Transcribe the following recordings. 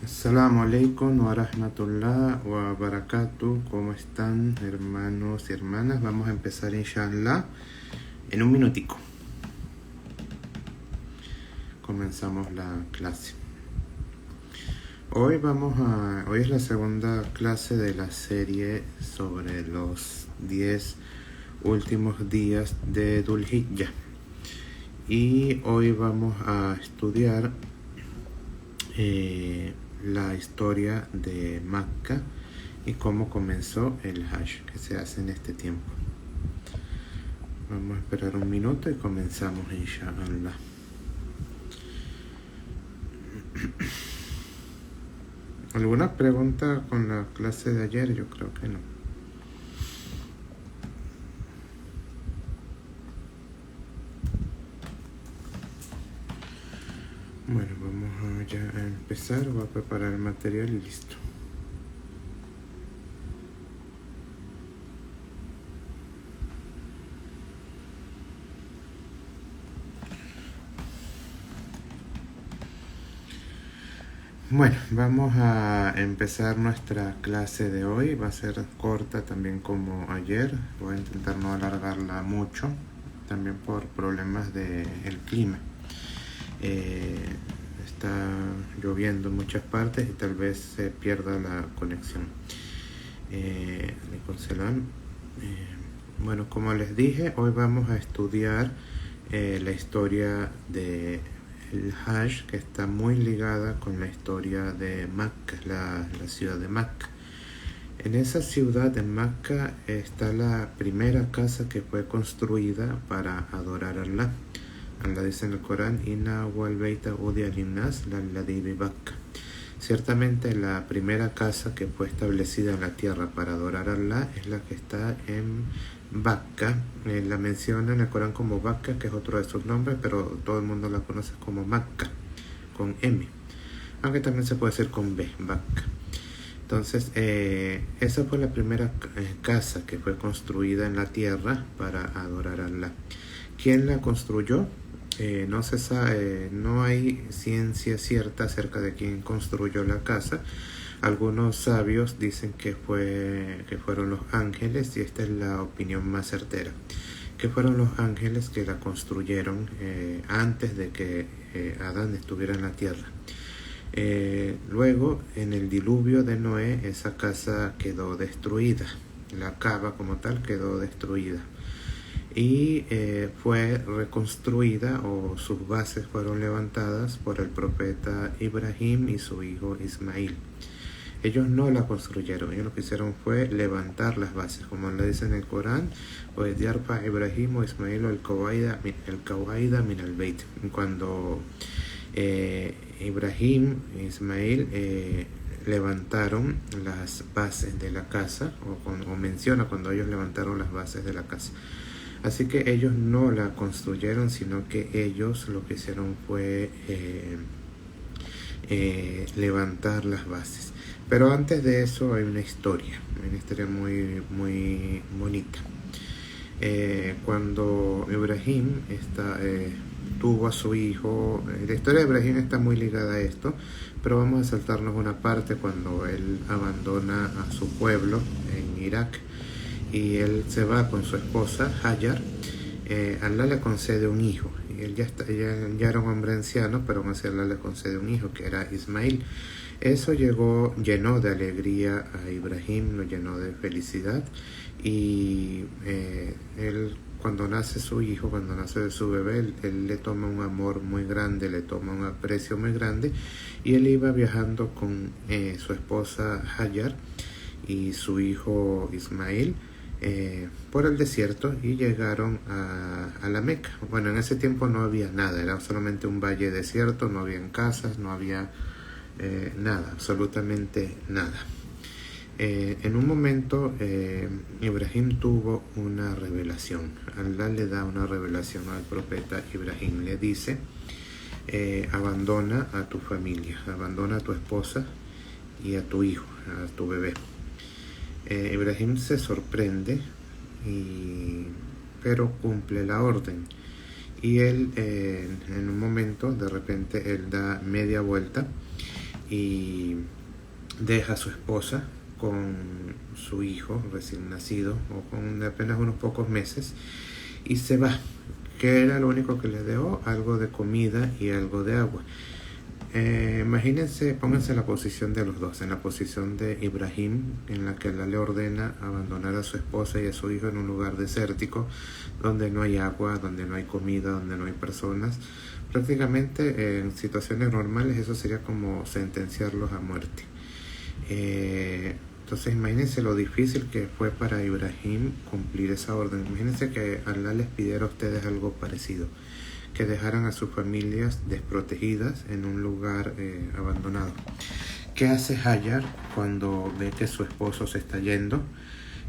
Assalamu alaikum wa rahmatullah wa barakatuh. ¿Cómo están, hermanos y hermanas? Vamos a empezar inshallah en un minutico. Comenzamos la clase. Hoy es la segunda clase de la serie sobre los 10 últimos días de Dhul Hijjah. Y hoy vamos a estudiar la historia de Mecca y cómo comenzó el Hajj que se hace en este tiempo. Vamos a esperar un minuto y comenzamos inshallah. ¿Alguna pregunta con la clase de ayer? Yo creo que no. Bueno, vamos ya a empezar. Voy a preparar el material y listo. Bueno, vamos a empezar nuestra clase de hoy. Va a ser corta también como ayer. Voy a intentar no alargarla mucho, también por problemas del clima. Está lloviendo en muchas partes y tal vez se pierda la conexión. Bueno, como les dije, hoy vamos a estudiar la historia de el Hajj, que está muy ligada con la historia de Mecca, la ciudad de Mecca. En esa ciudad de Mecca está la primera casa que fue construida para adorar a Allah. Allah dice en el Corán: Inna awwal bayta wudi'a lin-nas lalladhi bi Bakka. Ciertamente la primera casa que fue establecida en la tierra para adorar a Allah es la que está en Bakka. La menciona en el Corán como Bakka, que es otro de sus nombres, pero todo el mundo la conoce como Mecca, con M, aunque también se puede decir con B, Bakka. Entonces, esa fue la primera casa que fue construida en la tierra para adorar a Allah. ¿Quién la construyó? No se sabe, no hay ciencia cierta acerca de quién construyó la casa. Algunos sabios dicen que fueron los ángeles, y esta es la opinión más certera, que fueron los ángeles que la construyeron antes de que Adán estuviera en la tierra. Luego, en el diluvio de Noé, esa casa quedó destruida, la Kaaba como tal quedó destruida y fue reconstruida, o sus bases fueron levantadas por el profeta Ibrahim y su hijo Ismail. Ellos no la construyeron, ellos lo que hicieron fue levantar las bases, como le dice en el Corán: yarfa Ibrahim o Ismail el kawaida min al beit. Cuando Ibrahim e Ismail levantaron las bases de la casa, o menciona cuando ellos levantaron las bases de la casa. Así que ellos no la construyeron, sino que ellos lo que hicieron fue levantar las bases. Pero antes de eso hay una historia muy, muy bonita. Cuando Ibrahim tuvo a su hijo, la historia de Ibrahim está muy ligada a esto, pero vamos a saltarnos una parte cuando él abandona a su pueblo en Irak y él se va con su esposa Hajar. Allah le concede un hijo, y él ya era un hombre anciano, pero aún así Allah le concede un hijo, que era Ismail. Eso llenó de alegría a Ibrahim, lo llenó de felicidad, y él, cuando nace su hijo, cuando nace su bebé, él le toma un amor muy grande, le toma un aprecio muy grande, y él iba viajando con su esposa Hajar y su hijo Ismail por el desierto, y llegaron a la Meca. Bueno, en ese tiempo no había nada, era solamente un valle desierto, no habían casas, no había nada, absolutamente nada. En un momento Ibrahim tuvo una revelación. Allah le da una revelación al profeta Ibrahim, le dice: abandona a tu familia, abandona a tu esposa y a tu hijo, a tu bebé. Ibrahim se sorprende, pero cumple la orden, y él en un momento, de repente, él da media vuelta y deja a su esposa con su hijo recién nacido o con apenas unos pocos meses y se va. Que era lo único que le dejó, algo de comida y algo de agua. Imagínense, pónganse en la posición de los dos, en la posición de Ibrahim, en la que Allah le ordena abandonar a su esposa y a su hijo en un lugar desértico, donde no hay agua, donde no hay comida, donde no hay personas. Prácticamente en situaciones normales eso sería como sentenciarlos a muerte. Entonces imagínense lo difícil que fue para Ibrahim cumplir esa orden. Imagínense que Allah les pidiera a ustedes algo parecido, que dejaran a sus familias desprotegidas en un lugar abandonado. ¿Qué hace Hajar cuando ve que su esposo se está yendo?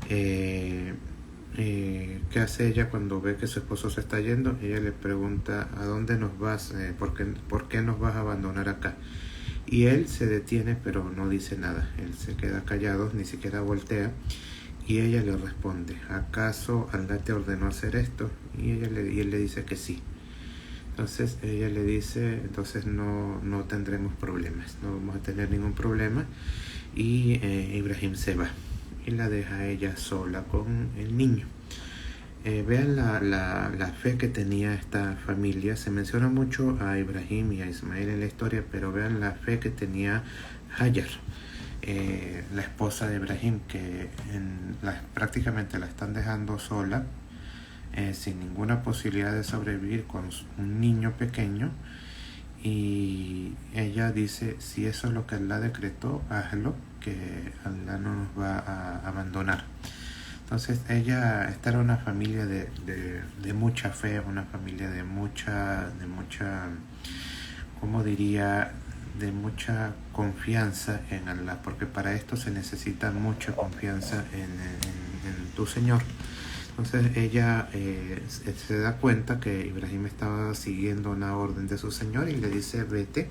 ¿Qué hace ella cuando ve que su esposo se está yendo? Ella le pregunta, ¿a dónde nos vas? ¿Por qué nos vas a abandonar acá? Y él se detiene pero no dice nada. Él se queda callado, ni siquiera voltea. Y ella le responde, ¿acaso Allah te ordenó hacer esto? Y él le dice que sí. Entonces ella le dice, entonces no tendremos problemas, no vamos a tener ningún problema. Y Ibrahim se va y la deja a ella sola con el niño. Vean la fe que tenía esta familia. Se menciona mucho a Ibrahim y a Ismael en la historia, pero vean la fe que tenía Hajar, la esposa de Ibrahim, que prácticamente la están dejando sola, sin ninguna posibilidad de sobrevivir, con un niño pequeño. Y ella dice, si eso es lo que Allah decretó, hazlo, que Allah no nos va a abandonar. Entonces esta era una familia de mucha fe, una familia de mucha, ¿cómo diría?, de mucha confianza en Allah, porque para esto se necesita mucha confianza en tu Señor. Entonces ella se da cuenta que Ibrahim estaba siguiendo una orden de su Señor y le dice vete,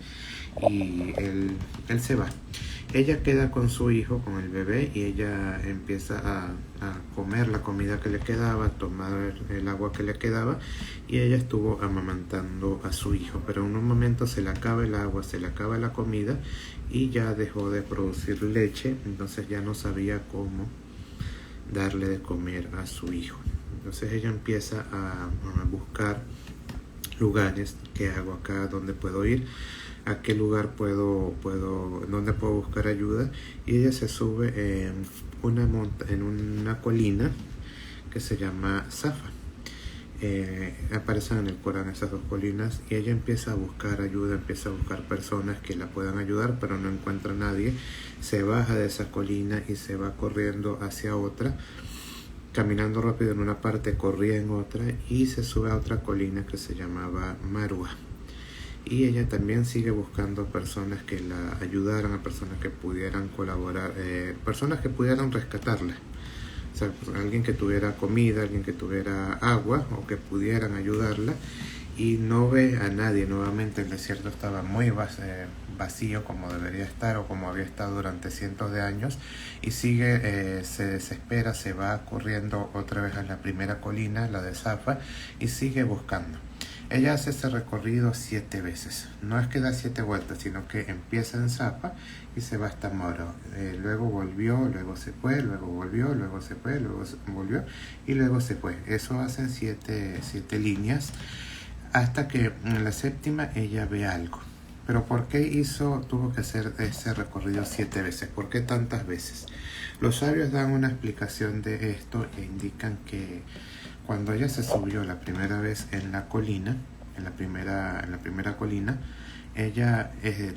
y él se va. Ella queda con su hijo, con el bebé, y ella empieza a comer la comida que le quedaba, a tomar el agua que le quedaba, y ella estuvo amamantando a su hijo. Pero en un momento se le acaba el agua, se le acaba la comida y ya dejó de producir leche, entonces ya no sabía cómo darle de comer a su hijo. Entonces ella empieza a buscar lugares. ¿Qué hago acá? ¿Dónde puedo ir? ¿A qué lugar dónde puedo buscar ayuda? Y ella se sube en una colina que se llama Safa. Aparecen en el Corán esas dos colinas, y ella empieza a buscar ayuda, empieza a buscar personas que la puedan ayudar, pero no encuentra a nadie. Se baja de esa colina y se va corriendo hacia otra, caminando rápido en una parte, corría en otra, y se sube a otra colina que se llamaba Marwa. Y ella también sigue buscando personas que la ayudaran, a personas que pudieran colaborar, personas que pudieran rescatarla. O sea, alguien que tuviera comida, alguien que tuviera agua, o que pudieran ayudarla. Y no ve a nadie. Nuevamente el desierto estaba muy vacío, como debería estar, o como había estado durante cientos de años. Y sigue, se desespera, se va corriendo otra vez a la primera colina, la de Safa, y sigue buscando. Ella hace ese recorrido 7 veces. No es que da 7 vueltas, sino que empieza en Safa y se va hasta Moro. Luego volvió, luego se fue, luego volvió, luego se fue, luego volvió y luego se fue. Eso hacen 7 líneas, hasta que en la séptima ella ve algo. Pero ¿por qué tuvo que hacer ese recorrido 7 veces? ¿Por qué tantas veces? Los sabios dan una explicación de esto e indican que cuando ella se subió la primera vez en la colina, en la primera colina, ella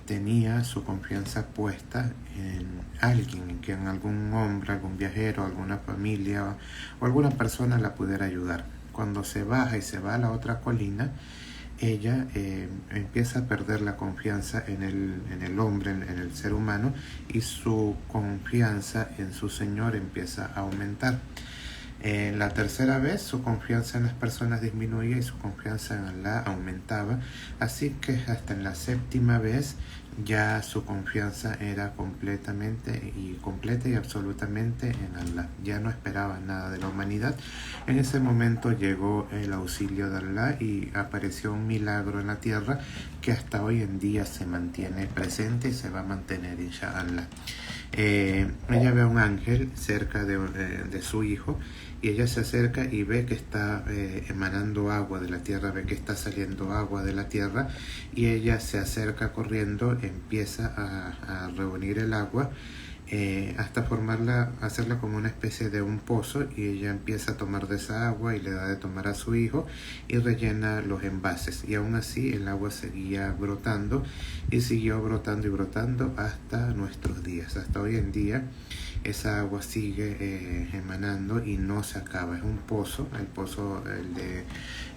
tenía su confianza puesta en alguien, en que en algún hombre, algún viajero, alguna familia o alguna persona la pudiera ayudar. Cuando se baja y se va a la otra colina, ella empieza a perder la confianza en el hombre, en el ser humano, y su confianza en su Señor empieza a aumentar. La tercera vez su confianza en las personas disminuía y su confianza en Allah aumentaba, así que hasta en la séptima vez ya su confianza era completa y absolutamente en Allah. Ya no esperaba nada de la humanidad. En ese momento llegó el auxilio de Allah y apareció un milagro en la tierra que hasta hoy en día se mantiene presente y se va a mantener, inshallah. Ella ve a un ángel cerca de su hijo, y ella se acerca y ve que está emanando agua de la tierra, ve que está saliendo agua de la tierra, y ella se acerca corriendo, empieza a reunir el agua hasta hacerla como una especie de un pozo, y ella empieza a tomar de esa agua y le da de tomar a su hijo y rellena los envases, y aún así el agua seguía brotando y siguió brotando y brotando hasta nuestros días. Hasta hoy en día esa agua sigue emanando y no se acaba. Es un pozo,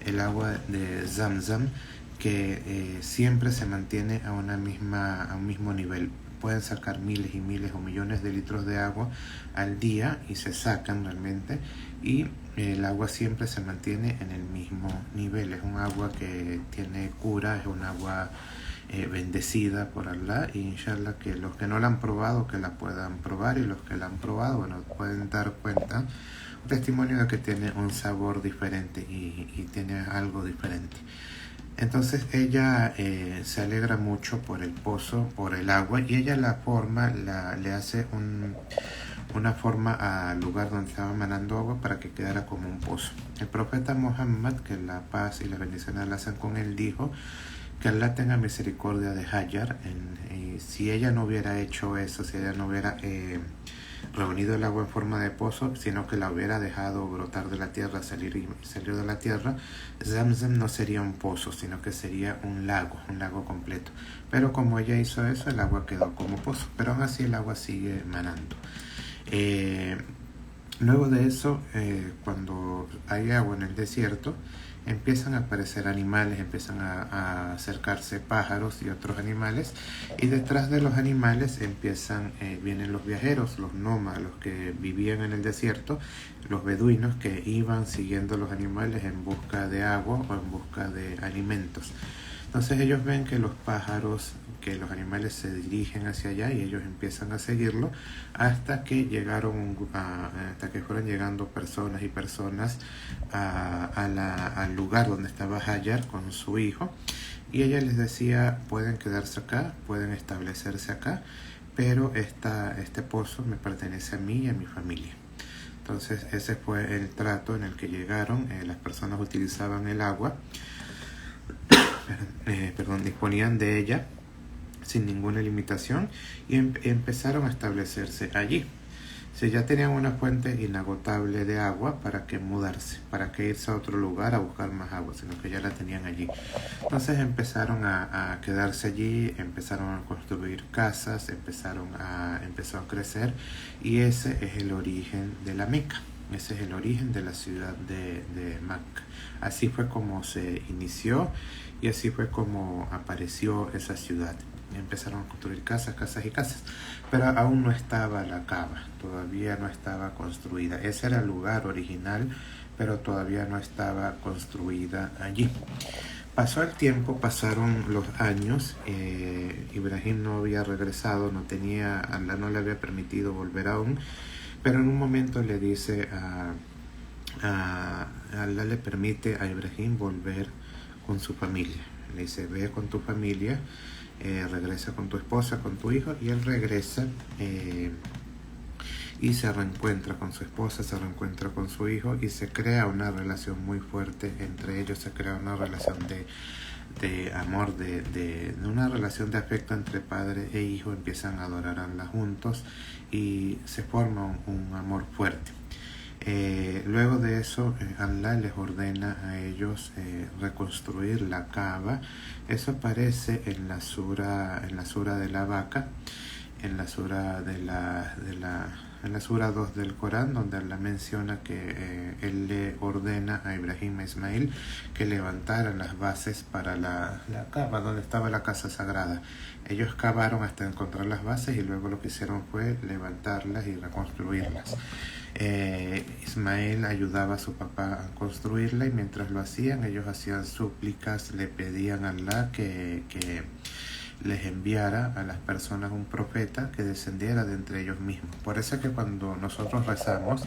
el agua de Zamzam, que siempre se mantiene a un mismo nivel. Pueden sacar miles y miles o millones de litros de agua al día y se sacan realmente, y el agua siempre se mantiene en el mismo nivel. Es un agua que tiene cura, es un agua bendecida por Allah, y inshallah que los que no la han probado que la puedan probar, y los que la han probado, bueno, pueden dar cuenta, un testimonio de que tiene un sabor diferente y tiene algo diferente. Entonces ella se alegra mucho por el pozo, por el agua, y ella le hace una forma al lugar donde estaba manando agua para que quedara como un pozo. El profeta Muhammad, que la paz y la bendición la hacen con él, dijo que Allah tenga misericordia de Hajar. Si ella no hubiera hecho eso, si ella no hubiera reunido el agua en forma de pozo, sino que la hubiera dejado brotar de la tierra, salir de la tierra, Zamzam no sería un pozo, sino que sería un lago completo. Pero como ella hizo eso, el agua quedó como pozo, pero aún así el agua sigue manando. Luego de eso, cuando hay agua en el desierto, empiezan a aparecer animales, empiezan a acercarse pájaros y otros animales, y detrás de los animales vienen los viajeros, los nómadas, los que vivían en el desierto, los beduinos que iban siguiendo los animales en busca de agua o en busca de alimentos. Entonces ellos ven que los animales se dirigen hacia allá, y ellos empiezan a seguirlo hasta que fueron llegando personas y personas al lugar donde estaba Hajar con su hijo, y ella les decía: pueden quedarse acá, pueden establecerse acá, pero este pozo me pertenece a mí y a mi familia. Entonces ese fue el trato en el que llegaron. Las personas utilizaban el agua, disponían de ella sin ninguna limitación, y empezaron a establecerse allí. Si ya tenían una fuente inagotable de agua, ¿para qué mudarse? ¿Para qué irse a otro lugar a buscar más agua? Sino que ya la tenían allí. Entonces empezaron a quedarse allí, empezaron a construir casas, empezó a crecer, y ese es el origen de la Meca. Ese es el origen de la ciudad de Meca. Así fue como se inició, y así fue como apareció esa ciudad. Empezaron a construir casas y casas, pero aún no estaba la Kaaba, todavía no estaba construida. Ese era el lugar original, pero todavía no estaba construida allí. Pasó el tiempo, pasaron los años. Ibrahim no había regresado, Allah no le había permitido volver aún, pero en un momento le dice Allah le permite a Ibrahim volver con su familia. Le dice: ve con tu familia, regresa con tu esposa, con tu hijo. Y él regresa y se reencuentra con su esposa, se reencuentra con su hijo, y se crea una relación muy fuerte entre ellos. Se crea una relación de amor, de una relación de afecto entre padre e hijo. Empiezan a adorar a Allah juntos y se forma un amor fuerte. Luego de eso, Allah les ordena a ellos reconstruir la Kaaba. Eso aparece en la sura de la vaca, en la sura en la sura 2 del Corán, donde Allah menciona que él le ordena a Ibrahim e Ismail que levantaran las bases para la Kaaba, donde estaba la casa sagrada. Ellos cavaron hasta encontrar las bases, y luego lo que hicieron fue levantarlas y reconstruirlas. Ismael ayudaba a su papá a construirla, y mientras lo hacían, ellos hacían súplicas, le pedían a Allah que les enviara a las personas un profeta que descendiera de entre ellos mismos. Por eso es que cuando nosotros rezamos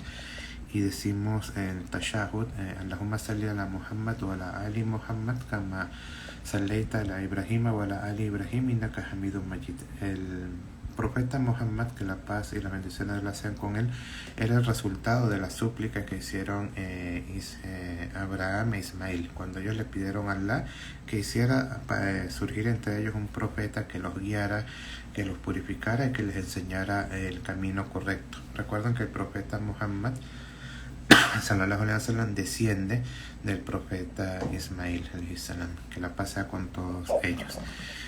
y decimos en Tashahud, Allahumma salli ala Muhammad wa ala ali Muhammad kama sallaita ala Ibrahim wa ala ali Ibrahim innaka Hamidun Majid. El profeta Muhammad, que la paz y la bendición de Allah sean con él, era el resultado de la súplica que hicieron Abraham e Ismael, cuando ellos le pidieron a Allah que hiciera surgir entre ellos un profeta que los guiara, que los purificara y que les enseñara el camino correcto. Recuerden que el profeta Muhammad sallallahu alaihi wasallam desciende del profeta Ismael alaihi salam, que la paz sea con todos ellos.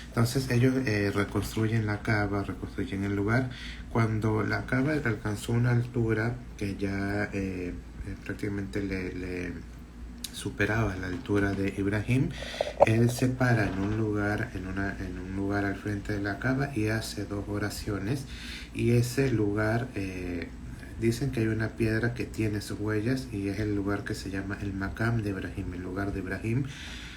Entonces ellos reconstruyen la Kaaba, reconstruyen el lugar. Cuando la Kaaba alcanzó una altura que ya prácticamente le superaba la altura de Ibrahim, él se para en un lugar, en un lugar al frente de la Kaaba y hace 2 oraciones. Y ese lugar, dicen que hay una piedra que tiene sus huellas y es el lugar que se llama el Maqam de Ibrahim, el lugar de Ibrahim.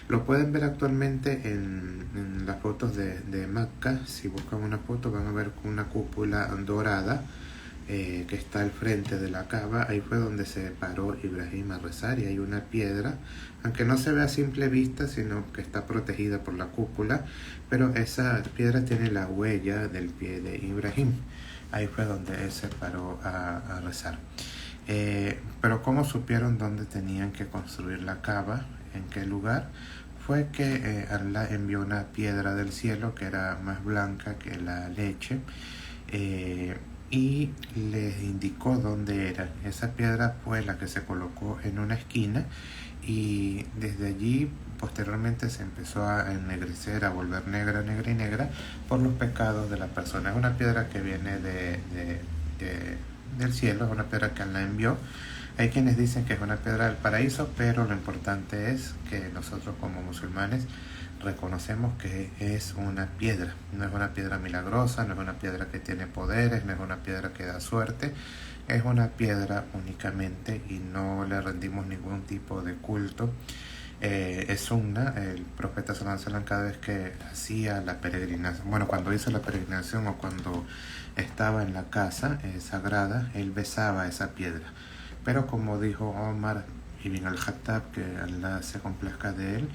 Lo pueden ver actualmente en las fotos de Mecca. Si buscan una foto van a ver una cúpula dorada que está al frente de la Kaaba. Ahí fue donde se paró Ibrahim a rezar y hay una piedra, aunque no se ve a simple vista, sino que está protegida por la cúpula, pero esa piedra tiene la huella del pie de Ibrahim. Ahí fue donde él se paró a rezar. Pero ¿cómo supieron dónde tenían que construir la Kaaba? ¿En qué lugar? Fue que Allah envió una piedra del cielo que era más blanca que la leche y les indicó dónde era. Esa piedra fue la que se colocó en una esquina y desde allí posteriormente se empezó a ennegrecer, a volver negra, negra y negra por los pecados de la persona. Es una piedra que viene del cielo, es una piedra que Allah envió. Hay quienes dicen que es una piedra del paraíso, pero lo importante es que nosotros como musulmanes reconocemos que es una piedra. No es una piedra milagrosa, no es una piedra que tiene poderes, no es una piedra que da suerte. Es una piedra únicamente y no le rendimos ningún tipo de culto. Es sunna. El profeta sallallahu alaihi wasallam, cada vez que hacía la peregrinación, bueno, cuando hizo la peregrinación o cuando estaba en la casa sagrada, él besaba esa piedra. Pero como dijo Omar ibn al-Khattab, que Allah se complazca de él,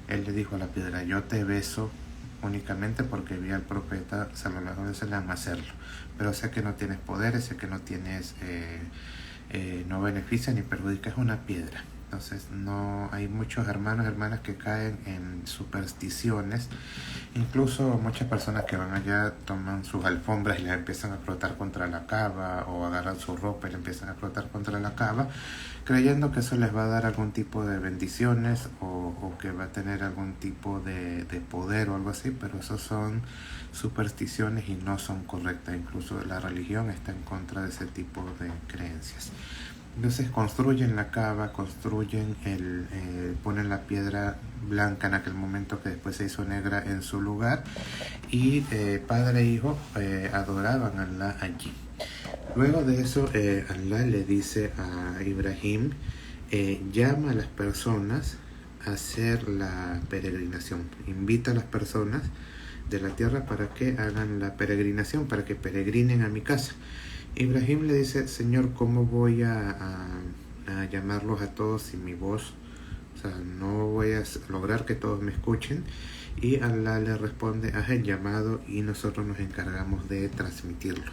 él le dijo a la piedra: yo te beso únicamente porque vi al profeta sallallahu alaihi wasallam hacerlo, pero sé que no tienes poderes, sé que no tienes no beneficia ni perjudica, es una piedra. Entonces no hay muchos hermanos y hermanas que caen en supersticiones. Incluso muchas personas que van allá toman sus alfombras y las empiezan a frotar contra la Kaaba, o agarran su ropa y la empiezan a frotar contra la Kaaba, creyendo que eso les va a dar algún tipo de bendiciones o que va a tener algún tipo de poder o algo así, pero eso son supersticiones y no son correctas. Incluso la religión está en contra de ese tipo de creencias. Entonces construyen la Kaaba, ponen la piedra blanca en aquel momento que después se hizo negra en su lugar, y padre e hijo adoraban a Allah allí. Luego de eso Allah le dice a Ibrahim: llama a las personas a hacer la peregrinación, invita a las personas de la tierra para que hagan la peregrinación, para que peregrinen a mi casa. Ibrahim le dice: Señor, ¿cómo voy a llamarlos a todos sin mi voz? O sea, no voy a lograr que todos me escuchen. Y Allah le responde: haz el llamado y nosotros nos encargamos de transmitirlo.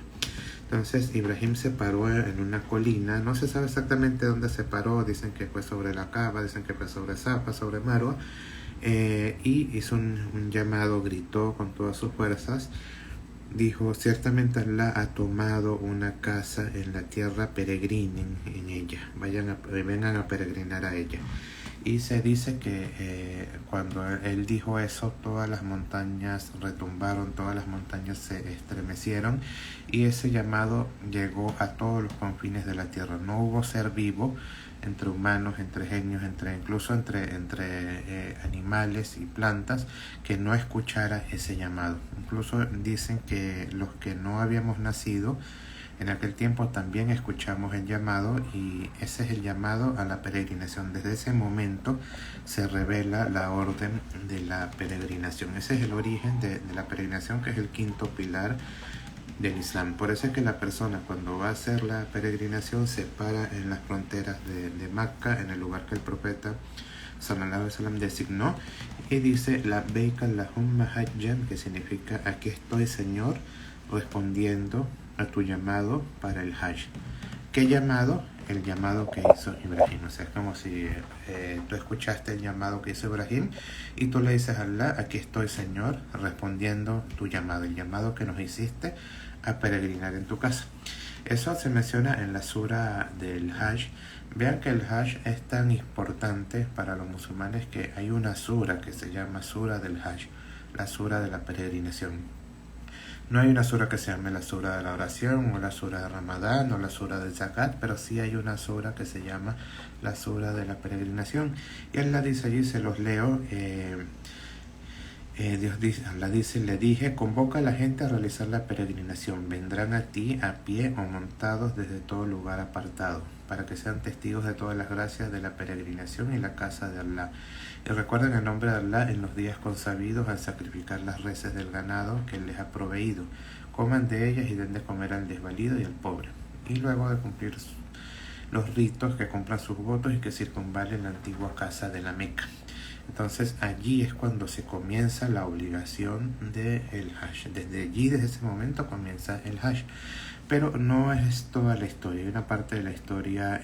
Entonces Ibrahim se paró en una colina, no se sabe exactamente dónde se paró, dicen que fue sobre la Kaaba, dicen que fue sobre Safa, sobre Marwa, y hizo un llamado, gritó con todas sus fuerzas. Dijo: ciertamente Allah ha tomado una casa en la tierra, peregrinen en ella, vengan a peregrinar a ella. Y se dice que cuando él dijo eso, todas las montañas retumbaron, todas las montañas se estremecieron, y ese llamado llegó a todos los confines de la tierra. No hubo ser vivo, entre humanos, entre genios, incluso entre animales y plantas, que no escuchara ese llamado. Incluso dicen que los que no habíamos nacido En aquel tiempo también escuchamos el llamado y ese es el llamado a la peregrinación. Desde ese momento se revela la orden de la peregrinación. Ese es el origen de la peregrinación, que es el quinto pilar del Islam. Por eso es que la persona cuando va a hacer la peregrinación se para en las fronteras de Mecca, en el lugar que el profeta sallallahu alaihi wasallam designó, y dice labbaik Allahumma hajjan, que significa aquí estoy, Señor, respondiendo a tu llamado para el Hajj. ¿Qué llamado? El llamado que hizo Ibrahim. O sea, es como si tú escuchaste el llamado que hizo Ibrahim y tú le dices a Allah, aquí estoy, Señor, respondiendo tu llamado, el llamado que nos hiciste a peregrinar en tu casa. Eso se menciona en la sura del Hajj. Vean que el Hajj es tan importante para los musulmanes que hay una sura que se llama sura del Hajj, la sura de la peregrinación. No hay una sura que se llame la sura de la oración o la sura de Ramadán o la sura del Zakat, pero sí hay una sura que se llama la sura de la peregrinación. Y Allah dice allí, se los leo, Dios dice, Allah dice, le dije, convoca a la gente a realizar la peregrinación, vendrán a ti a pie o montados desde todo lugar apartado, para que sean testigos de todas las gracias de la peregrinación y la casa de Allah. Y recuerden el nombre de Allah en los días consabidos al sacrificar las reses del ganado que Él les ha proveído. Coman de ellas y den de comer al desvalido y al pobre. Y luego de cumplir los ritos, que cumplan sus votos y que circunvalen la antigua casa de la Meca. Entonces allí es cuando se comienza la obligación del Hajj. Desde allí, desde ese momento comienza el Hajj. Pero no es toda la historia. Hay una parte de la historia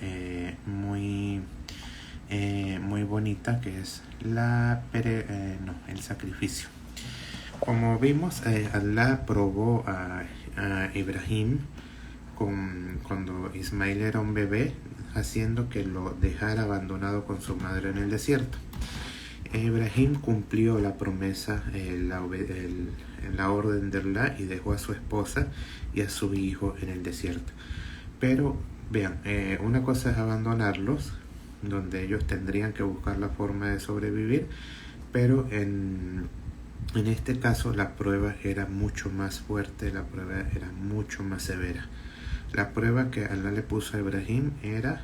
muy bonita, que es el sacrificio. Como vimos, Allah probó a Ibrahim cuando Ismael era un bebé, haciendo que lo dejara abandonado con su madre en el desierto. Ibrahim cumplió la promesa, la orden de Allah, y dejó a su esposa y a su hijo en el desierto. Pero vean, una cosa es abandonarlos, donde ellos tendrían que buscar la forma de sobrevivir, pero en este caso la prueba era mucho más fuerte, la prueba era mucho más severa. La prueba que Allah le puso a Ibrahim era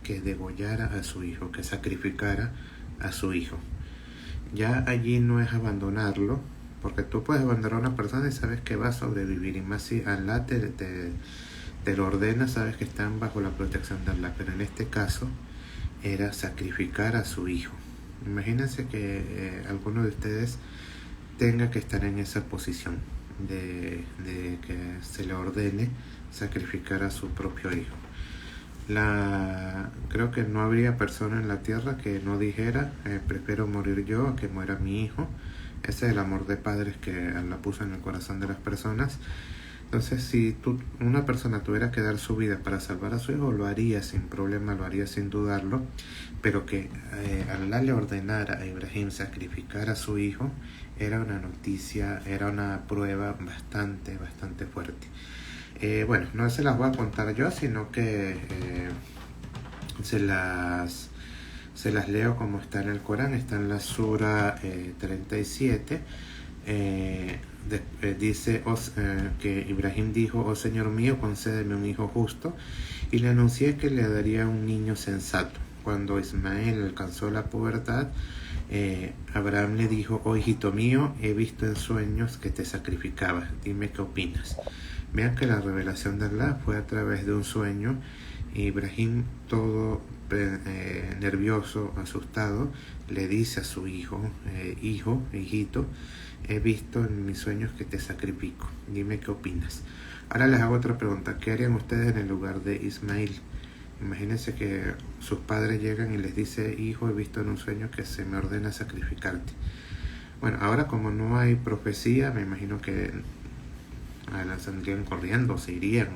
que degollara a su hijo, que sacrificara a su hijo. Ya allí no es abandonarlo, porque tú puedes abandonar a una persona y sabes que va a sobrevivir, y más si Allah te lo ordena, sabes que están bajo la protección de Allah. Pero en este caso era sacrificar a su hijo. Imagínense que alguno de ustedes tenga que estar en esa posición de que se le ordene sacrificar a su propio hijo. Creo que no habría persona en la tierra que no dijera prefiero morir yo a que muera mi hijo. Ese es el amor de padres que Allah puso en el corazón de las personas. Entonces, si una persona tuviera que dar su vida para salvar a su hijo, lo haría sin problema, lo haría sin dudarlo. Pero que Allah le ordenara a Ibrahim sacrificar a su hijo era una noticia, era una prueba bastante fuerte. Bueno, no se las voy a contar yo, sino que se las leo como está en el Corán. Está en la sura 37. Dice que Ibrahim dijo: oh Señor mío, concédeme un hijo justo, y le anuncié que le daría un niño sensato. Cuando Ismael alcanzó la pubertad, Abraham le dijo: oh hijito mío, he visto en sueños que te sacrificabas, dime qué opinas. Vean que la revelación de Allah fue a través de un sueño. Ibrahim, todo nervioso, asustado, le dice a su hijo: hijito, he visto en mis sueños que te sacrifico, dime qué opinas. Ahora les hago otra pregunta: ¿qué harían ustedes en el lugar de Ismael? Imagínense que sus padres llegan y les dice: hijo, he visto en un sueño que se me ordena sacrificarte. Bueno, ahora como no hay profecía, me imagino que las saldrían corriendo, se irían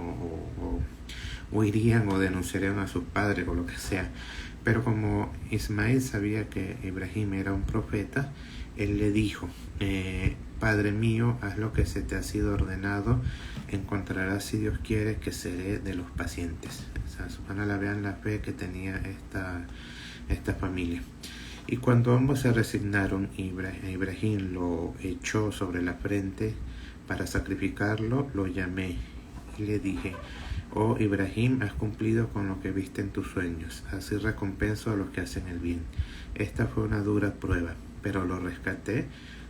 o irían o denunciarían a sus padres o lo que sea. Pero como Ismael sabía que Ibrahim era un profeta, él le dijo: Padre mío, haz lo que se te ha sido ordenado, encontrarás, si Dios quiere, que seré de los pacientes. O sea, subhanallah, vean la fe que tenía esta familia. Y cuando ambos se resignaron, Ibrahim lo echó sobre la frente para sacrificarlo, lo llamé y le dije: oh Ibrahim, has cumplido con lo que viste en tus sueños, así recompenso a los que hacen el bien. Esta fue una dura prueba, pero lo rescaté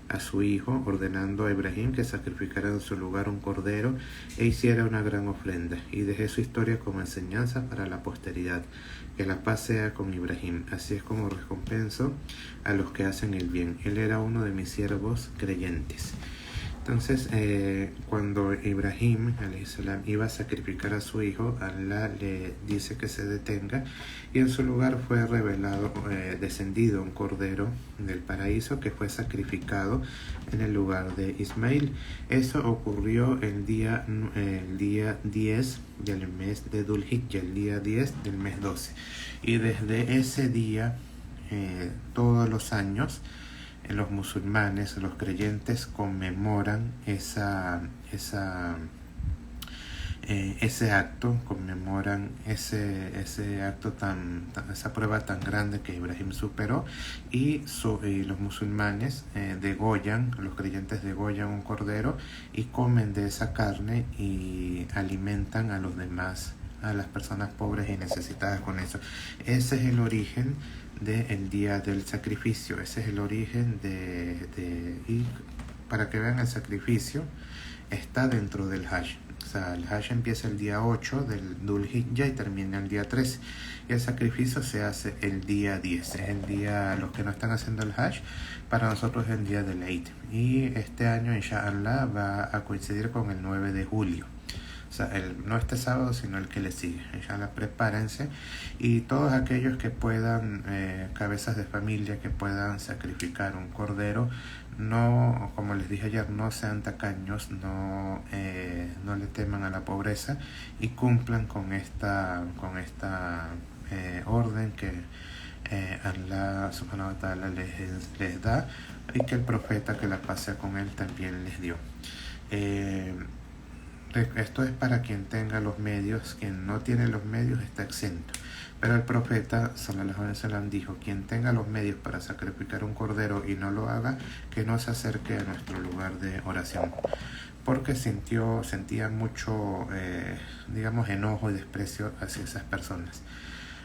a su hijo, ordenando a Ibrahim que sacrificara en su lugar un cordero e hiciera una gran ofrenda, y dejé su historia como enseñanza para la posteridad. Que la paz sea con Ibrahim, así es como recompenso a los que hacen el bien. Él era uno de mis siervos creyentes. Entonces, cuando Ibrahim alayhisalam iba a sacrificar a su hijo, Allah le dice que se detenga, y en su lugar fue revelado, descendido un cordero del paraíso que fue sacrificado en el lugar de Ismail. Eso ocurrió el día 10 del mes de Dhul Hijjah, el día 10 del mes 12. Y desde ese día, todos los años, los musulmanes, los creyentes conmemoran ese acto, conmemoran ese acto esa prueba tan grande que Ibrahim superó, y los musulmanes los creyentes degollan un cordero y comen de esa carne y alimentan a los demás, a las personas pobres y necesitadas con eso. Ese es el origen del día del sacrificio, ese es el origen y para que vean, el sacrificio está dentro del Hajj. O sea, el Hajj empieza el día 8 del Dhul Hijjah y termina el día 13. Y el sacrificio se hace el día 10. Es el día, los que no están haciendo el Hajj, para nosotros es el día del Eid. Y este año, inshallah, va a coincidir con el 9 de julio. O sea, no este sábado, sino el que le sigue. Inshallah, prepárense. Y todos aquellos que puedan, cabezas de familia, que puedan sacrificar un cordero, no, como les dije ayer, no sean tacaños, no le teman a la pobreza, y cumplan con esta orden que Allah subhanahu wa ta'ala les da, y que el profeta, que la paz sea con él, también les dio. Esto es para quien tenga los medios. Quien no tiene los medios está exento. Pero el profeta sallallahu alaihi wasallam dijo: quien tenga los medios para sacrificar un cordero y no lo haga, que no se acerque a nuestro lugar de oración, porque sentía mucho, enojo y desprecio hacia esas personas.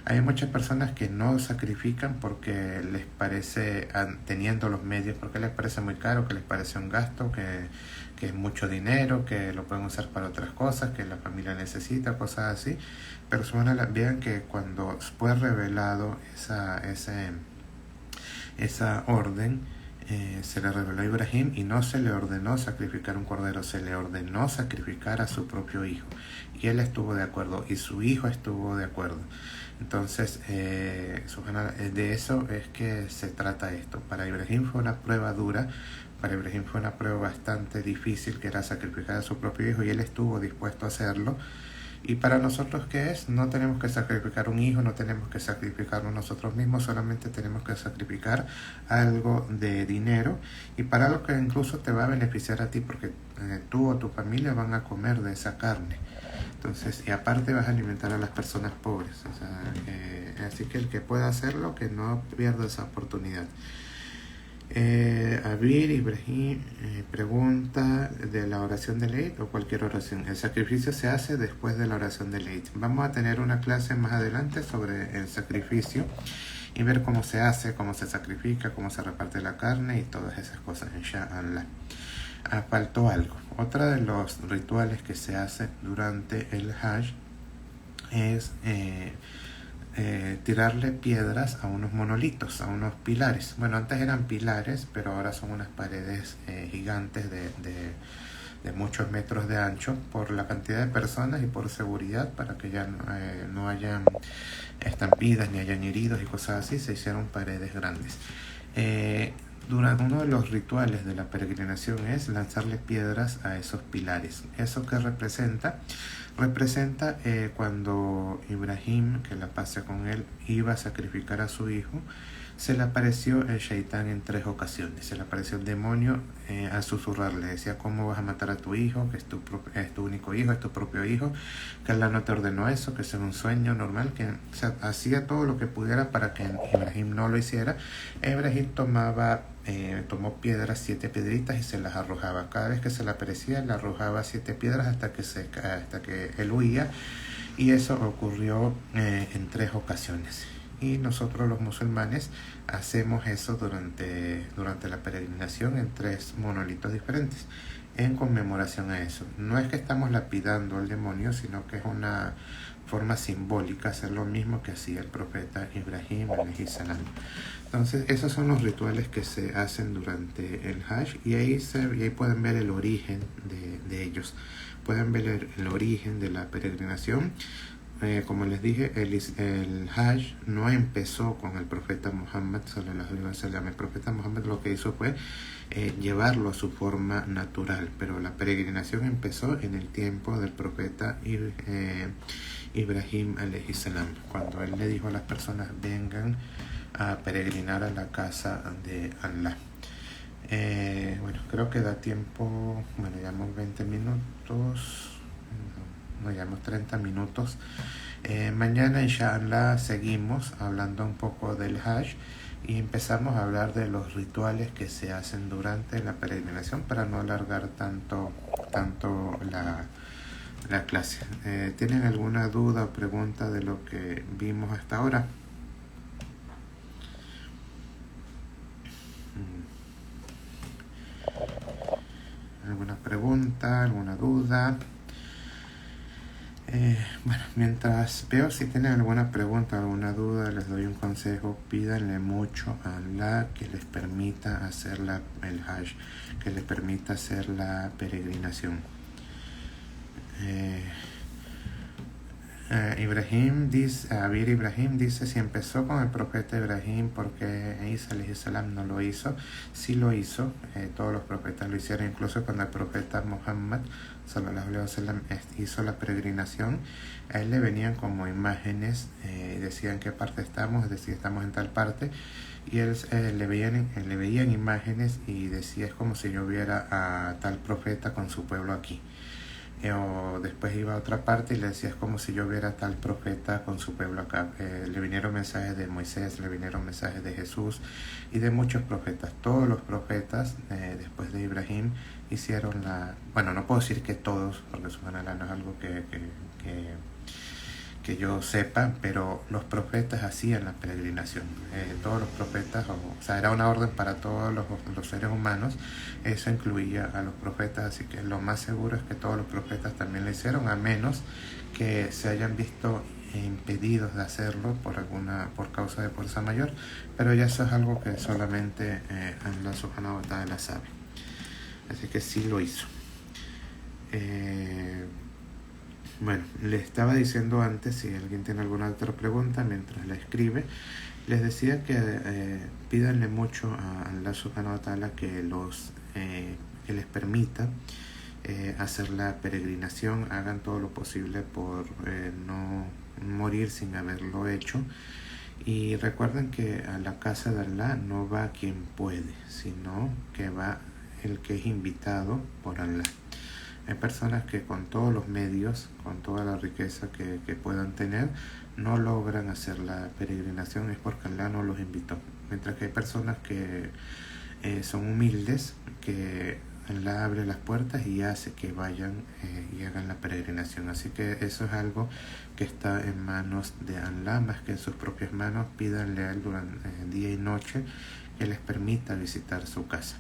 Hay muchas personas que no sacrifican porque les parece, teniendo los medios, porque les parece muy caro, que les parece un gasto, que es mucho dinero, que lo pueden usar para otras cosas, que la familia necesita, cosas así. Pero vean que cuando fue revelado esa orden, se le reveló a Ibrahim, y no se le ordenó sacrificar un cordero, se le ordenó sacrificar a su propio hijo, y él estuvo de acuerdo, y su hijo estuvo de acuerdo. Entonces, de eso es que se trata esto. Para Ibrahim fue una prueba dura, para Ibrahim fue una prueba bastante difícil, que era sacrificar a su propio hijo, y él estuvo dispuesto a hacerlo. Y para nosotros, ¿qué es? No tenemos que sacrificar un hijo, no tenemos que sacrificarnos nosotros mismos, solamente tenemos que sacrificar algo de dinero, y para algo que incluso te va a beneficiar a ti, porque tú o tu familia van a comer de esa carne. Entonces, y aparte vas a alimentar a las personas pobres. O sea, así que el que pueda hacerlo, que no pierda esa oportunidad. Abir Ibrahim pregunta de la oración de Eid o cualquier oración. El sacrificio se hace después de la oración de Eid. Vamos a tener una clase más adelante sobre el sacrificio y ver cómo se hace, cómo se sacrifica, cómo se reparte la carne y todas esas cosas, inshallah. Faltó algo. Otro de los rituales que se hace durante el Hajj es tirarle piedras a unos monolitos, a unos pilares. Bueno, antes eran pilares, pero ahora son unas paredes gigantes de muchos metros de ancho, por la cantidad de personas y por seguridad, para que ya no hayan estampidas ni hayan heridos y cosas así. Se hicieron paredes grandes. Durante uno de los rituales de la peregrinación es lanzarle piedras a esos pilares. ¿Eso qué representa? Representa cuando Ibrahim, que la paz sea con él, iba a sacrificar a su hijo, se le apareció el Shaitán en 3 ocasiones. Se le apareció el demonio a susurrarle, decía: ¿cómo vas a matar a tu hijo? Que es tu único hijo, es tu propio hijo, que Allah no te ordenó eso, que es un sueño normal, que o sea, hacía todo lo que pudiera para que Ibrahim no lo hiciera. Ibrahim tomó piedras, 7 piedritas, y se las arrojaba. Cada vez que se le aparecía, le arrojaba 7 piedras hasta que él huía, y eso ocurrió en 3 ocasiones. Y nosotros los musulmanes hacemos eso durante la peregrinación en 3 monolitos diferentes, en conmemoración a eso. No es que estamos lapidando al demonio, sino que es una forma simbólica, hacer lo mismo que hacía el profeta Ibrahim alayhi salam. Entonces esos son los rituales que se hacen durante el Hajj, y ahí pueden ver el origen de ellos. Pueden ver el origen de la peregrinación. Como les dije, el Hajj no empezó con el profeta Muhammad sallallahu alaihi wasallam. El profeta Muhammad lo que hizo fue llevarlo a su forma natural, pero la peregrinación empezó en el tiempo del profeta Ibrahim alayhi salam, cuando él le dijo a las personas: vengan a peregrinar a la casa de Allah. Bueno, creo que da tiempo. Bueno, llevamos 20 minutos. No, llevamos 30 minutos. Mañana, inshallah, seguimos hablando un poco del Hajj y empezamos a hablar de los rituales que se hacen durante la peregrinación, para no alargar tanto la clase. ¿Tienen alguna duda o pregunta de lo que vimos hasta ahora? ¿Alguna pregunta, alguna duda? Bueno, mientras veo si tienen alguna pregunta, alguna duda, les doy un consejo: pídanle mucho a Allah que les permita hacer el Hajj, que les permita hacer la peregrinación. Ibrahim dice: si empezó con el profeta Ibrahim, porque Isa alayhi salam no lo hizo. Sí lo hizo, todos los profetas lo hicieron. Incluso cuando el profeta Muhammad sallallahu alaihi wasallam hizo la peregrinación, a él le venían como imágenes, decían qué parte estamos, decía estamos en tal parte, y él le veían imágenes y decía: es como si yo viera a tal profeta con su pueblo aquí. O después iba a otra parte y le decía: es como si yo viera a tal profeta con su pueblo acá. Le vinieron mensajes de Moisés, le vinieron mensajes de Jesús y de muchos profetas. Todos los profetas después de Ibrahim hicieron bueno, no puedo decir que todos, porque subhanallah no es algo que yo sepa, pero los profetas hacían la peregrinación. Todos los profetas, o sea, era una orden para todos los seres humanos. Eso incluía a los profetas, así que lo más seguro es que todos los profetas también lo hicieron, a menos que se hayan visto impedidos de hacerlo por causa de fuerza mayor, pero ya eso es algo que solamente Allah subhanahu wa ta'ala sabe. Así que sí lo hizo. Bueno, les estaba diciendo antes, si alguien tiene alguna otra pregunta mientras la escribe, les decía que pídanle mucho a Allah subhanahu wa ta'ala que les permita hacer la peregrinación. Hagan todo lo posible por no morir sin haberlo hecho. Y recuerden que a la casa de Allah no va quien puede, sino que va el que es invitado por Allah. Hay personas que con todos los medios, con toda la riqueza que puedan tener, no logran hacer la peregrinación, es porque Allah no los invitó. Mientras que hay personas que son humildes, que Allah abre las puertas y hace que vayan y hagan la peregrinación. Así que eso es algo que está en manos de Allah, más que en sus propias manos. Pídanle a Él durante día y noche que les permita visitar su casa.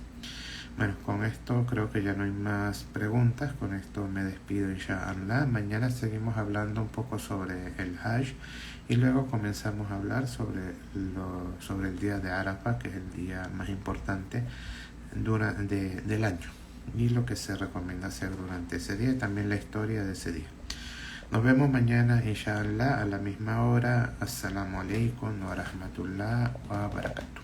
Bueno, con esto creo que ya no hay más preguntas. Con esto me despido, inshallah. Mañana seguimos hablando un poco sobre el Hajj y luego comenzamos a hablar sobre el día de Arafah, que es el día más importante del año, y lo que se recomienda hacer durante ese día, y también la historia de ese día. Nos vemos mañana, inshallah, a la misma hora. Assalamu alaikum wa rahmatullah wa barakatuh.